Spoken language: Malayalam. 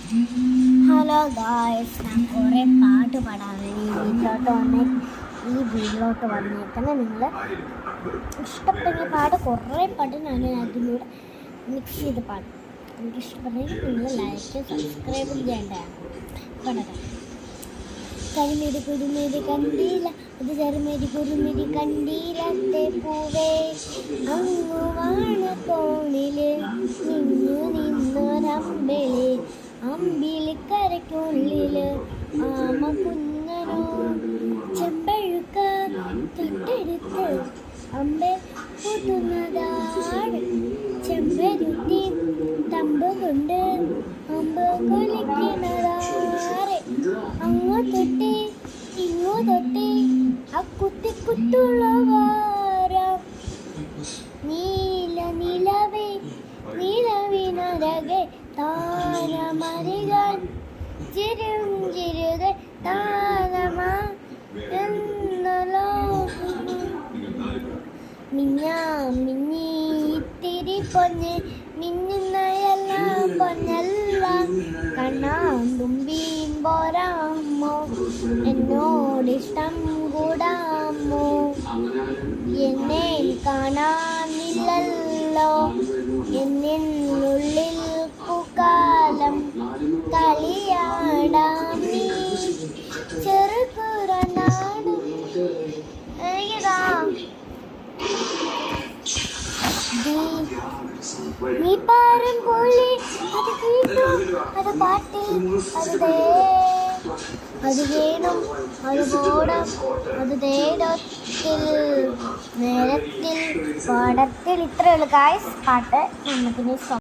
ഹലോ ഗായ്സ്, ഞാൻ കുറേ പാട്ട് പാടാനാണ് ഈ വീട്ടിലോട്ട് വന്നേക്കുന്നത്. നിങ്ങൾ ഇഷ്ടപ്പെടുന്ന പാട്ട് കുറേ പാട്ട് ഞാൻ അതിലൂടെ മിക്സ് ചെയ്ത് പാടും. എനിക്ക് ഇഷ്ടപ്പെട്ടെങ്കിൽ നിങ്ങൾ ലൈക്ക് സബ്സ്ക്രൈബ് ചെയ്യേണ്ടതാണ്. പാടാം. കരിമേരി കുരുമേരി കണ്ടീല, അത് ചെറുമേരി കുരുമേരി കണ്ടീലത്തെ പൂവേ, അങ്ങുവാണ് കോണില് നിന്നു നിന്നൊരമ്പലേ, അമ്പിളിക്കരയ്ക്കുള്ളില് ആമ കുഞ്ഞനോ ചെമ്പഴുക്ക തൊട്ടെടുത്ത് അമ്പെ കൂട്ടുന്നതാണ്. ചെമ്പരുത്തി തമ്പ് കൊണ്ട് അമ്പ് കൊലിക്കുന്നതാറെ, അങ്ങോ തൊട്ടേ ഇങ്ങോ തൊട്ടേ അക്കുത്തിക്കുത്തുള്ള വാരം. നീല നിലവേ നിലവിനരകെ താരമരികാൻ ചിരും ചിരുതെ താരമ എന്നലോ മിന്നി ഇത്തിരി പൊന്ന് മിന്നുന്നയെല്ലാം പൊന്നല്ല. കണ്ണാൻ തുമ്പീം പോരാമോ, എന്നോടിഷ്ടം കൂടാമോ, എന്നെ കാണാനില്ലല്ലോ എന്നുള്ളിൽ പൂക്കാലം കളിയാടാം നീ ചെറുകുറനാട്. നീ പാറും പോലെ അത് കേട്ടു, അത് പാട്ടി, അത് വേണം, അത് പോടം, അത് നേരത്തിൽ നേരത്തിൽ പാടത്തിൽ. ഇത്രയുള്ളൂ ഗായ്സ് പാട്ട്. നമുക്കിനി